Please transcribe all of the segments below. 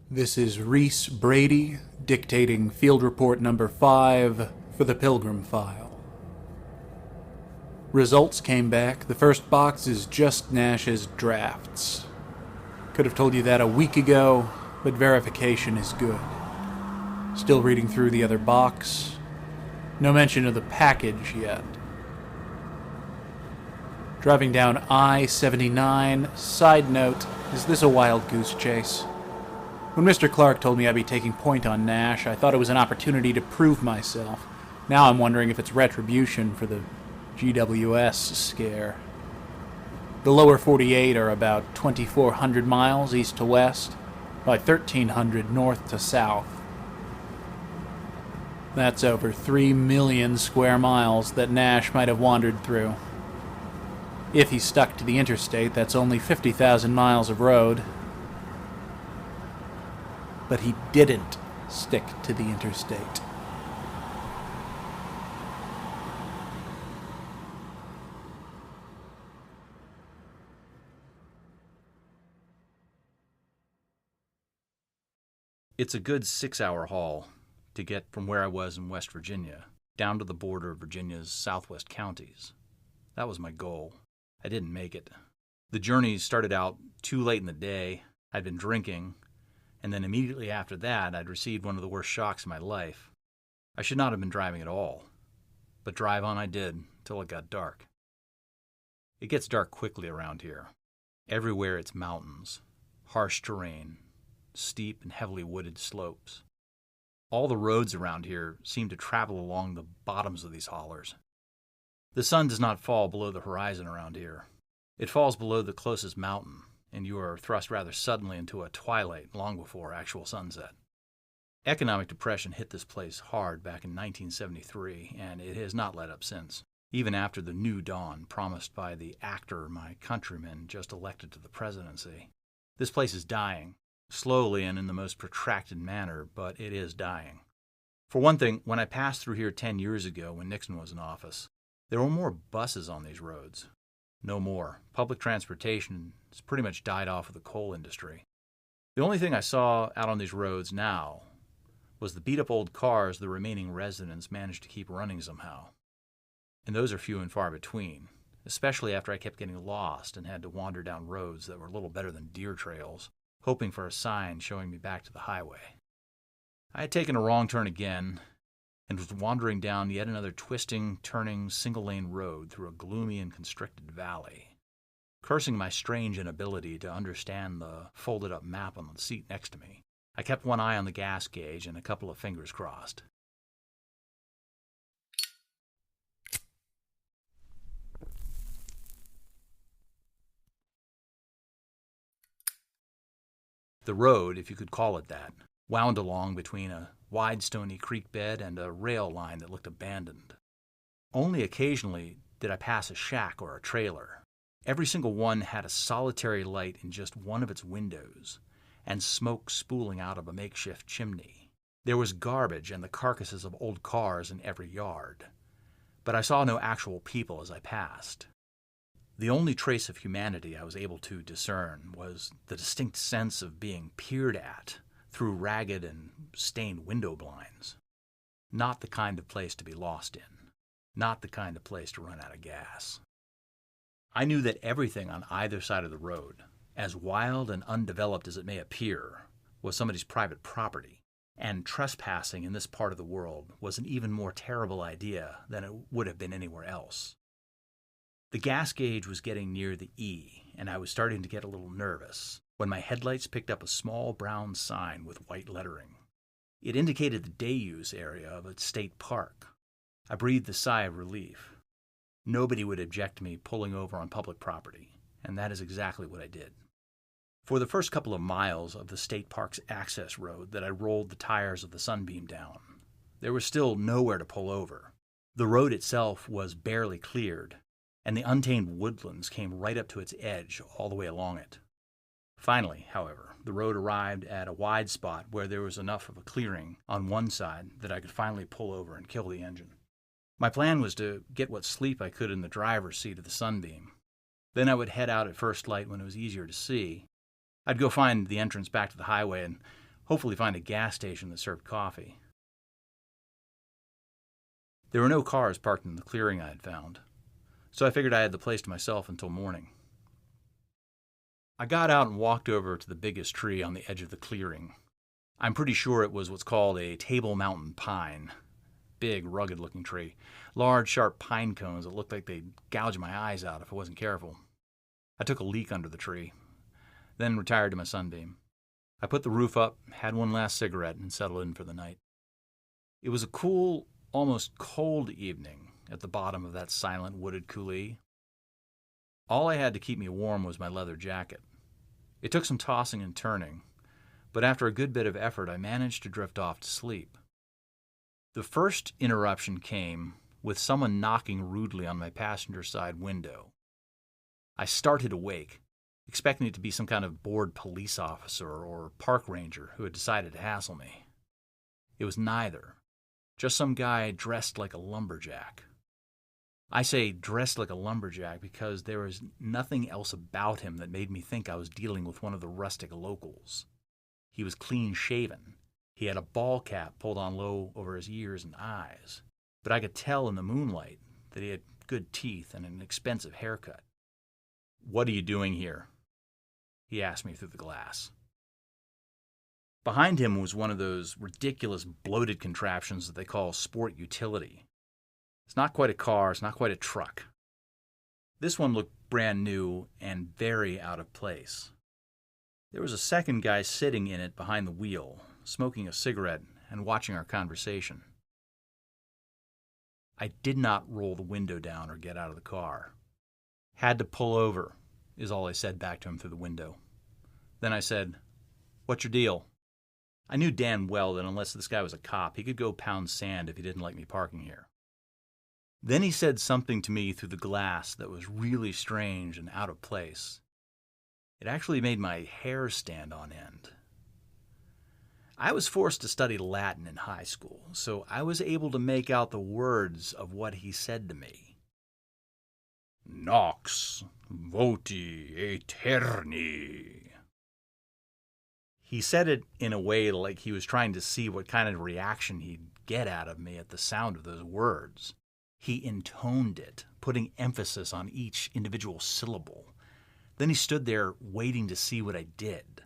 This is Reese Brady dictating field report number 5 for the Pilgrim File. Results came back. The first box is just Nash's drafts. Could have told you that a week ago, but verification is good. Still reading through the other box. No mention of the package yet. Driving down I-79. Side note, is this a wild goose chase? When Mr. Clark told me I'd be taking point on Nash, I thought it was an opportunity to prove myself. Now I'm wondering if it's retribution for the GWS scare. The lower 48 are about 2,400 miles east to west, by 1,300 north to south. That's over 3 million square miles that Nash might have wandered through. If he stuck to the interstate, that's only 50,000 miles of road. But he didn't stick to the interstate. It's a good 6-hour haul to get from where I was in West Virginia down to the border of Virginia's southwest counties. That was my goal. I didn't make it. The journey started out too late in the day. I'd been drinking, and then immediately after that, I'd received one of the worst shocks of my life. I should not have been driving at all, but drive on I did till it got dark. It gets dark quickly around here. Everywhere it's mountains, harsh terrain, steep and heavily wooded slopes. All the roads around here seem to travel along the bottoms of these hollers. The sun does not fall below the horizon around here. It falls below the closest mountain, and you are thrust rather suddenly into a twilight long before actual sunset. Economic depression hit this place hard back in 1973, and it has not let up since, even after the new dawn promised by the actor my countrymen just elected to the presidency. This place is dying. Slowly and in the most protracted manner, but it is dying. For one thing, when I passed through here 10 years ago when Nixon was in office, there were more buses on these roads. No more. Public transportation has pretty much died off with the coal industry. The only thing I saw out on these roads now was the beat-up old cars the remaining residents managed to keep running somehow. And those are few and far between, especially after I kept getting lost and had to wander down roads that were little better than deer trails, hoping for a sign showing me back to the highway. I had taken a wrong turn again and was wandering down yet another twisting, turning, single-lane road through a gloomy and constricted valley. Cursing my strange inability to understand the folded-up map on the seat next to me, I kept one eye on the gas gauge and a couple of fingers crossed. The road, if you could call it that, wound along between a wide stony creek bed and a rail line that looked abandoned. Only occasionally did I pass a shack or a trailer. Every single one had a solitary light in just one of its windows, and smoke spooling out of a makeshift chimney. There was garbage and the carcasses of old cars in every yard, but I saw no actual people as I passed. The only trace of humanity I was able to discern was the distinct sense of being peered at through ragged and stained window blinds. Not the kind of place to be lost in. Not the kind of place to run out of gas. I knew that everything on either side of the road, as wild and undeveloped as it may appear, was somebody's private property, and trespassing in this part of the world was an even more terrible idea than it would have been anywhere else. The gas gauge was getting near the E, and I was starting to get a little nervous when my headlights picked up a small brown sign with white lettering. It indicated the day-use area of a state park. I breathed a sigh of relief. Nobody would object to me pulling over on public property, and that is exactly what I did. For the first couple of miles of the state park's access road that I rolled the tires of the Sunbeam down, there was still nowhere to pull over. The road itself was barely cleared, and the untamed woodlands came right up to its edge all the way along it. Finally, however, the road arrived at a wide spot where there was enough of a clearing on one side that I could finally pull over and kill the engine. My plan was to get what sleep I could in the driver's seat of the Sunbeam. Then I would head out at first light when it was easier to see. I'd go find the entrance back to the highway and hopefully find a gas station that served coffee. There were no cars parked in the clearing I had found, so I figured I had the place to myself until morning. I got out and walked over to the biggest tree on the edge of the clearing. I'm pretty sure it was what's called a Table Mountain pine. Big, rugged-looking tree. Large, sharp pine cones that looked like they'd gouge my eyes out if I wasn't careful. I took a leak under the tree, then retired to my sunbeam. I put the roof up, had one last cigarette, and settled in for the night. It was a cool, almost cold evening at the bottom of that silent wooded coulee. All I had to keep me warm was my leather jacket. It took some tossing and turning, but after a good bit of effort, I managed to drift off to sleep. The first interruption came with someone knocking rudely on my passenger side window. I started awake, expecting it to be some kind of bored police officer or park ranger who had decided to hassle me. It was neither. Just some guy dressed like a lumberjack. I say dressed like a lumberjack because there was nothing else about him that made me think I was dealing with one of the rustic locals. He was clean-shaven. He had a ball cap pulled on low over his ears and eyes, but I could tell in the moonlight that he had good teeth and an expensive haircut. "What are you doing here?" he asked me through the glass. Behind him was one of those ridiculous bloated contraptions that they call sport utility. It's not quite a car, it's not quite a truck. This one looked brand new and very out of place. There was a second guy sitting in it behind the wheel, smoking a cigarette and watching our conversation. I did not roll the window down or get out of the car. "Had to pull over," is all I said back to him through the window. Then I said, "What's your deal?" I knew damn well that unless this guy was a cop, he could go pound sand if he didn't like me parking here. Then he said something to me through the glass that was really strange and out of place. It actually made my hair stand on end. I was forced to study Latin in high school, so I was able to make out the words of what he said to me. "Nox voti aeterni." He said it in a way like he was trying to see what kind of reaction he'd get out of me at the sound of those words. He intoned it, putting emphasis on each individual syllable. Then he stood there waiting to see what I did.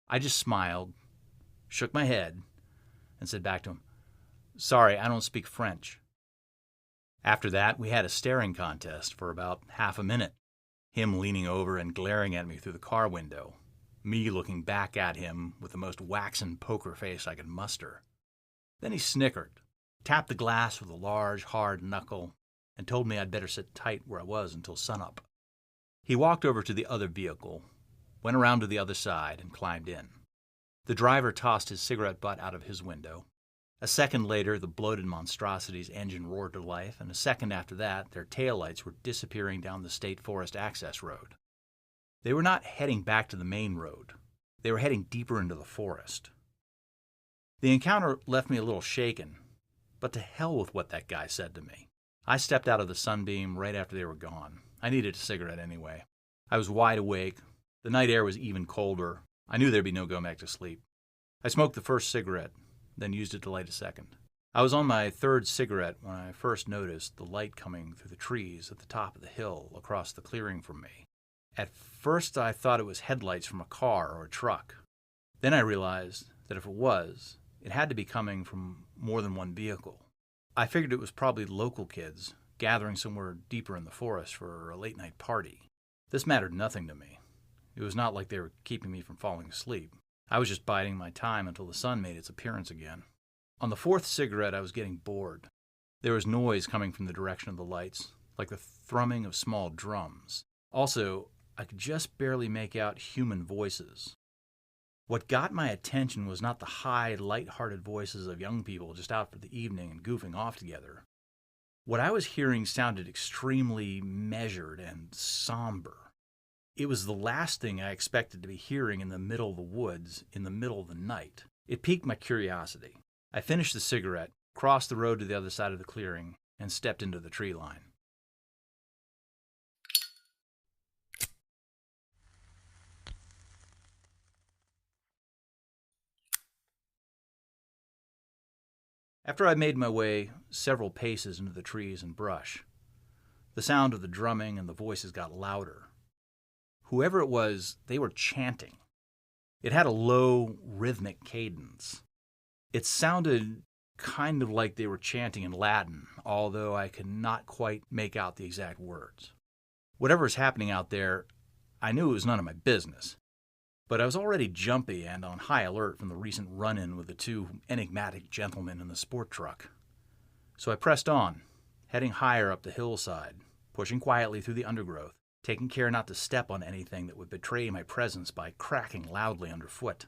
I just smiled, shook my head, and said back to him, "Sorry, I don't speak French." After that, we had a staring contest for about half a minute, him leaning over and glaring at me through the car window, me looking back at him with the most waxen poker face I could muster. Then he snickered, tapped the glass with a large, hard knuckle, and told me I'd better sit tight where I was until sunup. He walked over to the other vehicle, went around to the other side, and climbed in. The driver tossed his cigarette butt out of his window. A second later, the bloated monstrosity's engine roared to life, and a second after that, their taillights were disappearing down the state forest access road. They were not heading back to the main road. They were heading deeper into the forest. The encounter left me a little shaken, but to hell with what that guy said to me. I stepped out of the sunbeam right after they were gone. I needed a cigarette anyway. I was wide awake. The night air was even colder. I knew there'd be no going back to sleep. I smoked the first cigarette, then used it to light a second. I was on my third cigarette when I first noticed the light coming through the trees at the top of the hill across the clearing from me. At first I thought it was headlights from a car or a truck. Then I realized that if it was, it had to be coming from more than one vehicle. I figured it was probably local kids gathering somewhere deeper in the forest for a late-night party. This mattered nothing to me. It was not like they were keeping me from falling asleep. I was just biding my time until the sun made its appearance again. On the fourth cigarette, I was getting bored. There was noise coming from the direction of the lights, like the thrumming of small drums. Also, I could just barely make out human voices. What got my attention was not the high, light-hearted voices of young people just out for the evening and goofing off together. What I was hearing sounded extremely measured and somber. It was the last thing I expected to be hearing in the middle of the woods in the middle of the night. It piqued my curiosity. I finished the cigarette, crossed the road to the other side of the clearing, and stepped into the tree line. After I made my way several paces into the trees and brush, the sound of the drumming and the voices got louder. Whoever it was, they were chanting. It had a low, rhythmic cadence. It sounded kind of like they were chanting in Latin, although I could not quite make out the exact words. Whatever was happening out there, I knew it was none of my business. But I was already jumpy and on high alert from the recent run-in with the two enigmatic gentlemen in the sport truck. So I pressed on, heading higher up the hillside, pushing quietly through the undergrowth, taking care not to step on anything that would betray my presence by cracking loudly underfoot.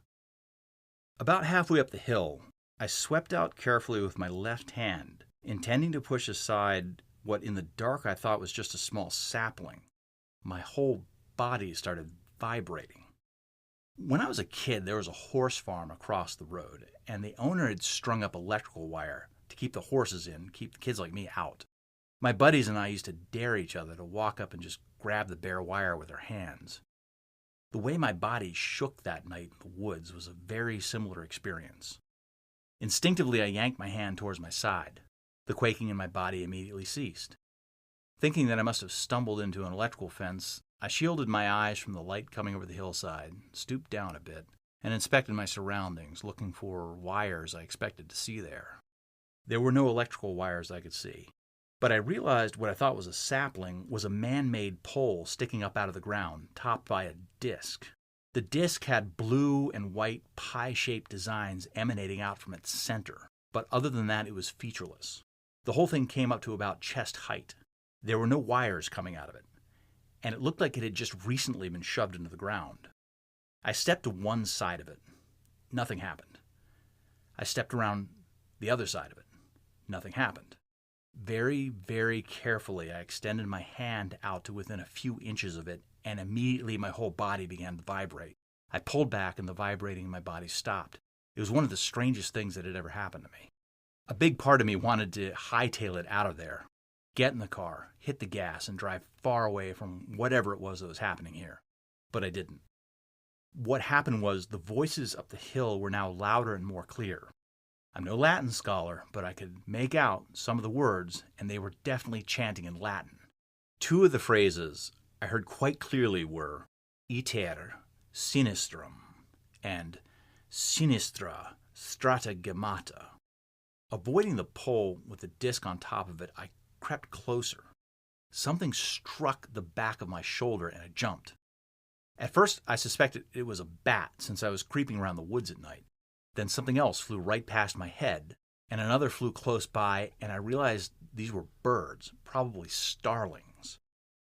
About halfway up the hill, I swept out carefully with my left hand, intending to push aside what in the dark I thought was just a small sapling. My whole body started vibrating. When I was a kid, there was a horse farm across the road, and the owner had strung up electrical wire to keep the horses in, keep the kids like me out. My buddies and I used to dare each other to walk up and just grab the bare wire with our hands. The way my body shook that night in the woods was a very similar experience. Instinctively, I yanked my hand towards my side. The quaking in my body immediately ceased. Thinking that I must have stumbled into an electrical fence, I shielded my eyes from the light coming over the hillside, stooped down a bit, and inspected my surroundings, looking for wires I expected to see there. There were no electrical wires I could see, but I realized what I thought was a sapling was a man-made pole sticking up out of the ground, topped by a disc. The disc had blue and white pie-shaped designs emanating out from its center, but other than that, it was featureless. The whole thing came up to about chest height. There were no wires coming out of it, and it looked like it had just recently been shoved into the ground. I stepped to one side of it. Nothing happened. I stepped around the other side of it. Nothing happened. Very, very carefully, I extended my hand out to within a few inches of it, and immediately my whole body began to vibrate. I pulled back, and the vibrating in my body stopped. It was one of the strangest things that had ever happened to me. A big part of me wanted to hightail it out of there, get in the car, hit the gas, and drive far away from whatever it was that was happening here. But I didn't. What happened was the voices up the hill were now louder and more clear. I'm no Latin scholar, but I could make out some of the words, and they were definitely chanting in Latin. Two of the phrases I heard quite clearly were iter sinistrum and sinistra stratagemata. Avoiding the pole with the disc on top of it, I crept closer. Something struck the back of my shoulder and I jumped. At first, I suspected it was a bat since I was creeping around the woods at night. Then something else flew right past my head, and another flew close by, and I realized these were birds, probably starlings.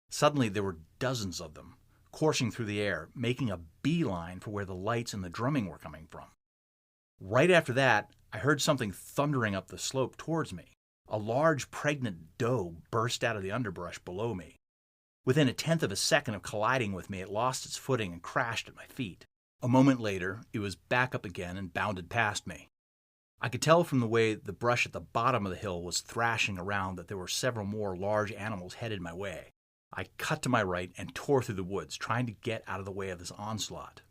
Suddenly, there were dozens of them, coursing through the air, making a beeline for where the lights and the drumming were coming from. Right after that, I heard something thundering up the slope towards me. A large, pregnant doe burst out of the underbrush below me. Within a tenth of a second of colliding with me, it lost its footing and crashed at my feet. A moment later, it was back up again and bounded past me. I could tell from the way the brush at the bottom of the hill was thrashing around that there were several more large animals headed my way. I cut to my right and tore through the woods, trying to get out of the way of this onslaught.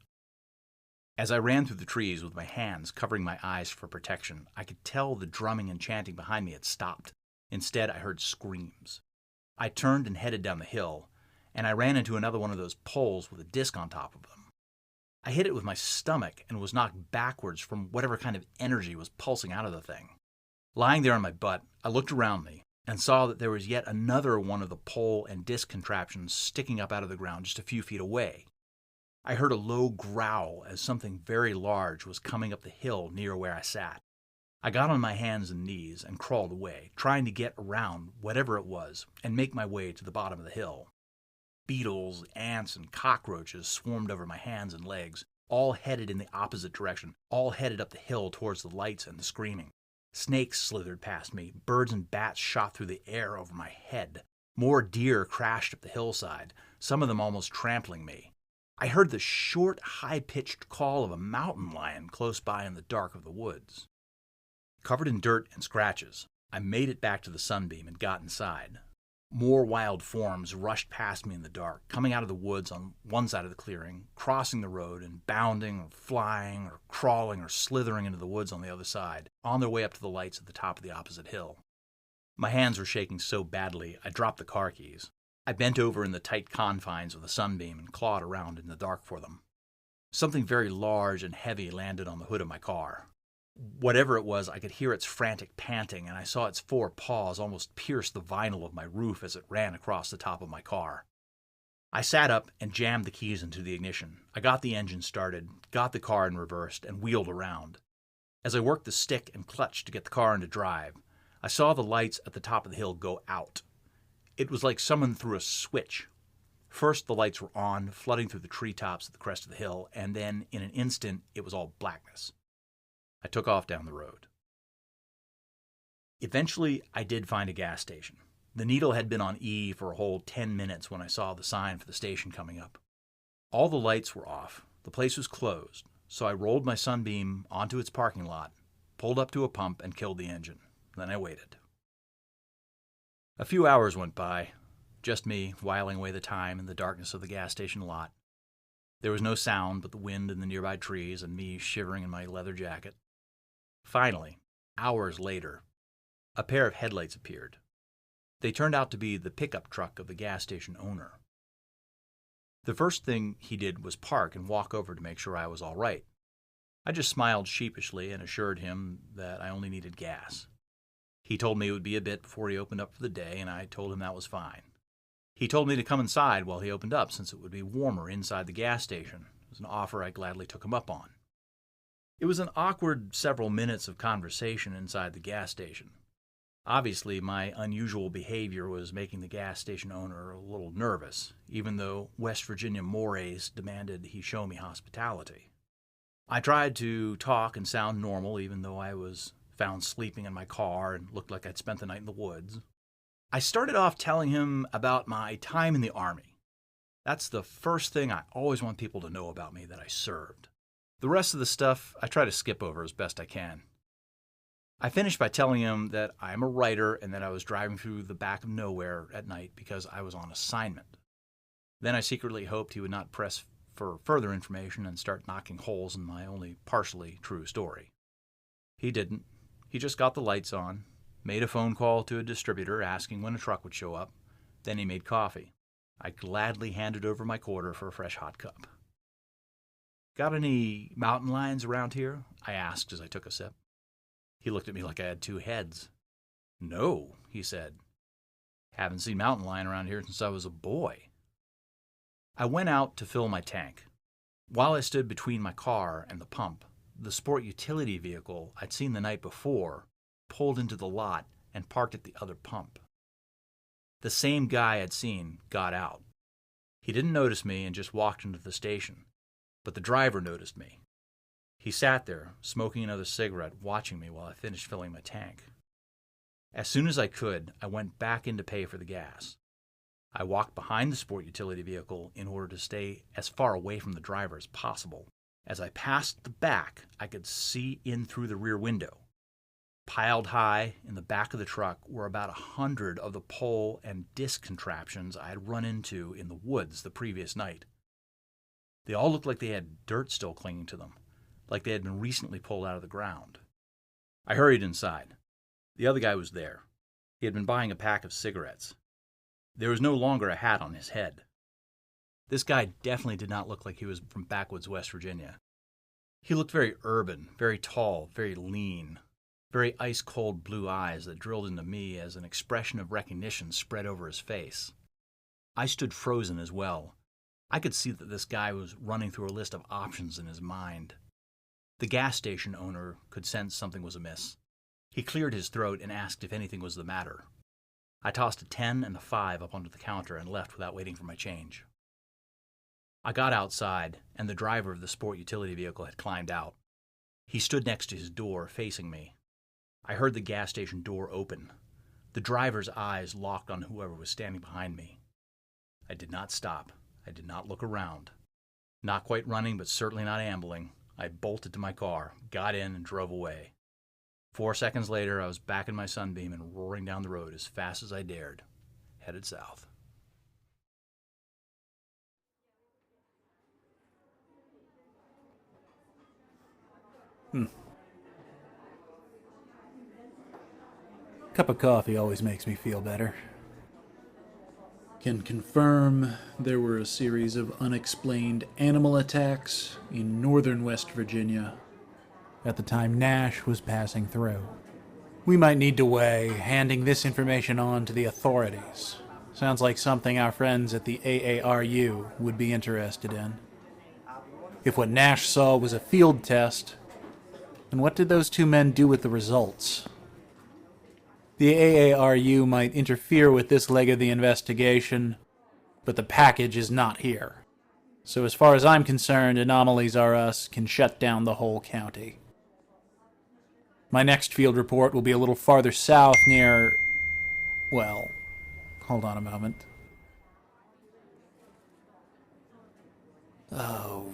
As I ran through the trees with my hands covering my eyes for protection, I could tell the drumming and chanting behind me had stopped. Instead, I heard screams. I turned and headed down the hill, and I ran into another one of those poles with a disc on top of them. I hit it with my stomach and was knocked backwards from whatever kind of energy was pulsing out of the thing. Lying there on my butt, I looked around me and saw that there was yet another one of the pole and disc contraptions sticking up out of the ground just a few feet away. I heard a low growl as something very large was coming up the hill near where I sat. I got on my hands and knees and crawled away, trying to get around whatever it was and make my way to the bottom of the hill. Beetles, ants, and cockroaches swarmed over my hands and legs, all headed in the opposite direction, all headed up the hill towards the lights and the screaming. Snakes slithered past me, birds and bats shot through the air over my head. More deer crashed up the hillside, some of them almost trampling me. I heard the short, high-pitched call of a mountain lion close by in the dark of the woods. Covered in dirt and scratches, I made it back to the sunbeam and got inside. More wild forms rushed past me in the dark, coming out of the woods on one side of the clearing, crossing the road and bounding or flying or crawling or slithering into the woods on the other side, on their way up to the lights at the top of the opposite hill. My hands were shaking so badly, I dropped the car keys. I bent over in the tight confines of the sunbeam and clawed around in the dark for them. Something very large and heavy landed on the hood of my car. Whatever it was, I could hear its frantic panting, and I saw its 4 paws almost pierce the vinyl of my roof as it ran across the top of my car. I sat up and jammed the keys into the ignition. I got the engine started, got the car in reverse, and wheeled around. As I worked the stick and clutch to get the car into drive, I saw the lights at the top of the hill go out. It was like someone threw a switch. First, the lights were on, flooding through the treetops at the crest of the hill, and then, in an instant, it was all blackness. I took off down the road. Eventually, I did find a gas station. The needle had been on E for a whole 10 minutes when I saw the sign for the station coming up. All the lights were off. The place was closed, so I rolled my Sunbeam onto its parking lot, pulled up to a pump, and killed the engine. Then I waited. A few hours went by, just me whiling away the time in the darkness of the gas station lot. There was no sound but the wind in the nearby trees and me shivering in my leather jacket. Finally, hours later, a pair of headlights appeared. They turned out to be the pickup truck of the gas station owner. The first thing he did was park and walk over to make sure I was all right. I just smiled sheepishly and assured him that I only needed gas. He told me it would be a bit before he opened up for the day, and I told him that was fine. He told me to come inside while he opened up, since it would be warmer inside the gas station. It was an offer I gladly took him up on. It was an awkward several minutes of conversation inside the gas station. Obviously, my unusual behavior was making the gas station owner a little nervous, even though West Virginia mores demanded he show me hospitality. I tried to talk and sound normal, even though I was found sleeping in my car and looked like I'd spent the night in the woods. I started off telling him about my time in the Army. That's the first thing I always want people to know about me, that I served. The rest of the stuff I try to skip over as best I can. I finished by telling him that I am a writer and that I was driving through the back of nowhere at night because I was on assignment. Then I secretly hoped he would not press for further information and start knocking holes in my only partially true story. He didn't. He just got the lights on, made a phone call to a distributor asking when a truck would show up. Then he made coffee. I gladly handed over my quarter for a fresh hot cup. "Got any mountain lions around here?" I asked as I took a sip. He looked at me like I had 2 heads. "No," he said. "Haven't seen mountain lion around here since I was a boy." I went out to fill my tank. While I stood between my car and the pump, the sport utility vehicle I'd seen the night before pulled into the lot and parked at the other pump. The same guy I'd seen got out. He didn't notice me and just walked into the station, but the driver noticed me. He sat there, smoking another cigarette, watching me while I finished filling my tank. As soon as I could, I went back in to pay for the gas. I walked behind the sport utility vehicle in order to stay as far away from the driver as possible. As I passed the back, I could see in through the rear window. Piled high in the back of the truck were about 100 of the pole and disc contraptions I had run into in the woods the previous night. They all looked like they had dirt still clinging to them, like they had been recently pulled out of the ground. I hurried inside. The other guy was there. He had been buying a pack of cigarettes. There was no longer a hat on his head. This guy definitely did not look like he was from backwoods West Virginia. He looked very urban, very tall, very lean, very ice-cold blue eyes that drilled into me as an expression of recognition spread over his face. I stood frozen as well. I could see that this guy was running through a list of options in his mind. The gas station owner could sense something was amiss. He cleared his throat and asked if anything was the matter. I tossed a 10 and a 5 up onto the counter and left without waiting for my change. I got outside, and the driver of the sport utility vehicle had climbed out. He stood next to his door, facing me. I heard the gas station door open. The driver's eyes locked on whoever was standing behind me. I did not stop. I did not look around. Not quite running, but certainly not ambling. I bolted to my car, got in, and drove away. 4 seconds later, I was back in my Sunbeam and roaring down the road as fast as I dared, headed south. Cup of coffee always makes me feel better. Can confirm there were a series of unexplained animal attacks in northern West Virginia at the time Nash was passing through. We might need to weigh handing this information on to the authorities. Sounds like something our friends at the AARU would be interested in. If what Nash saw was a field test, then what did those two men do with the results? The AARU might interfere with this leg of the investigation, but the package is not here. So as far as I'm concerned, Anomalies R Us can shut down the whole county. My next field report will be a little farther south near... well, hold on a moment. Oh,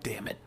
damn it.